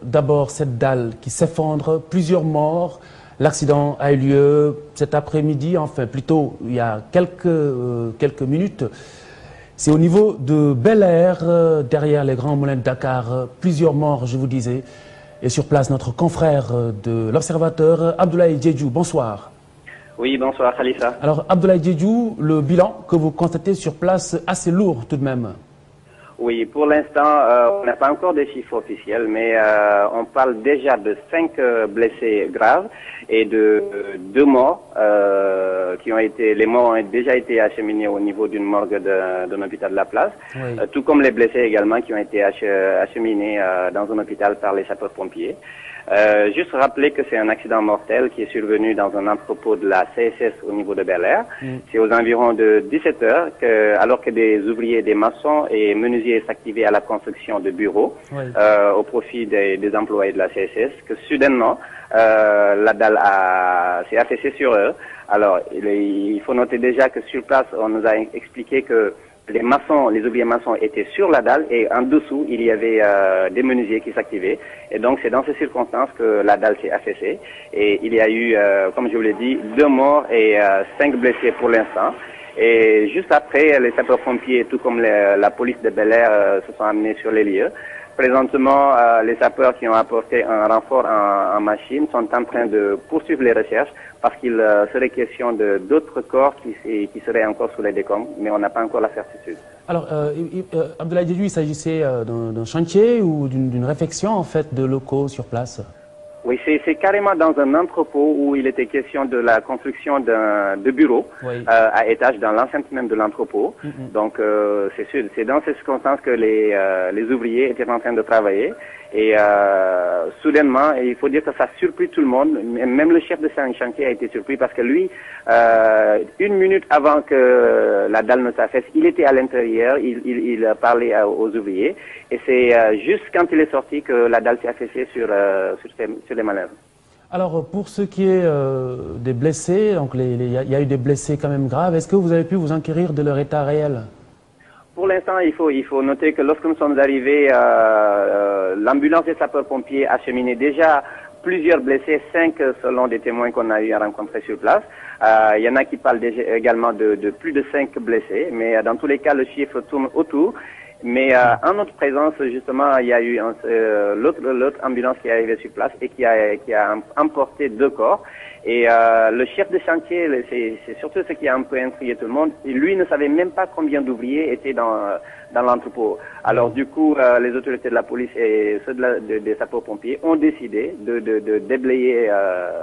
D'abord, cette dalle qui s'effondre, plusieurs morts. L'accident a eu lieu cet après-midi, enfin plutôt il y a quelques minutes. C'est au niveau de Bel-Air, derrière les grands moulins de Dakar, plusieurs morts, je vous disais. Et sur place, notre confrère de l'Observateur, Abdoulaye Diédhiou. Bonsoir. Oui, bonsoir Khalifa. Alors Abdoulaye Diédhiou, le bilan que vous constatez sur place, assez lourd tout de même. Oui, pour l'instant, on n'a pas encore des chiffres officiels, mais on parle déjà de 5 blessés graves et de 2 morts qui ont été, les morts ont déjà été acheminés au niveau d'une morgue d'un hôpital de la place, Oui. Tout comme les blessés également qui ont été acheminés dans un hôpital par les sapeurs-pompiers. Juste rappeler que c'est un accident mortel qui est survenu dans un entrepôt de la CSS au niveau de Bel-Air. C'est aux environs de 17 heures alors que des ouvriers, des maçons et menuisiers s'activaient à la construction de bureaux au profit des employés de la CSS, que soudainement la dalle s'est affaissée sur eux. Alors il faut noter déjà que sur place on nous a expliqué que les maçons, les ouvriers maçons étaient sur la dalle et en dessous, il y avait des menuisiers qui s'activaient. Et donc, c'est dans ces circonstances que la dalle s'est affaissée. Et il y a eu, comme je vous l'ai dit, 2 morts et 5 blessés pour l'instant. Et juste après, les sapeurs-pompiers, tout comme la police de Bel-Air, se sont amenés sur les lieux. Présentement, les sapeurs qui ont apporté un renfort en machine sont en train de poursuivre les recherches parce qu'il serait question d'autres corps qui seraient encore sous les décombres, mais on n'a pas encore la certitude. Alors, Abdoulaye Diédhiou, il s'agissait d'un chantier ou d'une réfection en fait de locaux sur place? Oui, c'est carrément dans un entrepôt où il était question de la construction de bureaux à étage dans l'enceinte même de l'entrepôt. Donc, c'est dans ces circonstances que les ouvriers étaient en train de travailler. Et soudainement, il faut dire que ça a surpris tout le monde. Même le chef de chantier a été surpris parce que lui, 1 minute avant que la dalle ne s'affaisse, il était à l'intérieur, il parlait aux ouvriers. Et c'est juste quand il est sorti que la dalle s'est affaissée sur les manœuvres. Alors, pour ce qui est des blessés, donc il y a eu des blessés quand même graves, est-ce que vous avez pu vous enquérir de leur état réel? Pour l'instant, il faut noter que lorsque nous sommes arrivés, l'ambulance des sapeurs-pompiers a acheminé déjà plusieurs blessés, 5 selon des témoins qu'on a eu à rencontrer sur place. Il y en a qui parlent également de plus de 5 blessés, mais dans tous les cas, le chiffre tourne autour. Mais en notre présence, justement, il y a eu l'autre ambulance qui est arrivée sur place et qui a emporté 2 corps. Et le chef de chantier, c'est surtout ce qui a un peu intrigué tout le monde. Lui ne savait même pas combien d'ouvriers étaient dans l'entrepôt. Alors du coup, les autorités de la police et ceux des sapeurs-pompiers ont décidé de déblayer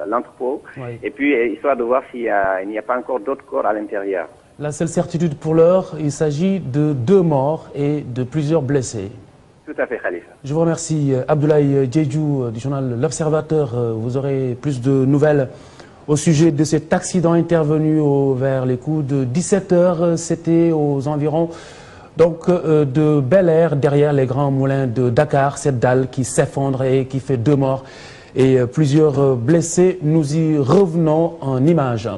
l'entrepôt. Et puis, histoire de voir s'il n'y a pas encore d'autres corps à l'intérieur. La seule certitude pour l'heure, il s'agit de 2 morts et de plusieurs blessés. Tout à fait, Khalifa. Je vous remercie, Abdoulaye Diédhiou du journal L'Observateur. Vous aurez plus de nouvelles au sujet de cet accident intervenu vers les coups de 17 heures. C'était aux environs donc, de Bel-Air, derrière les grands moulins de Dakar. Cette dalle qui s'effondre et qui fait 2 morts et plusieurs blessés. Nous y revenons en images.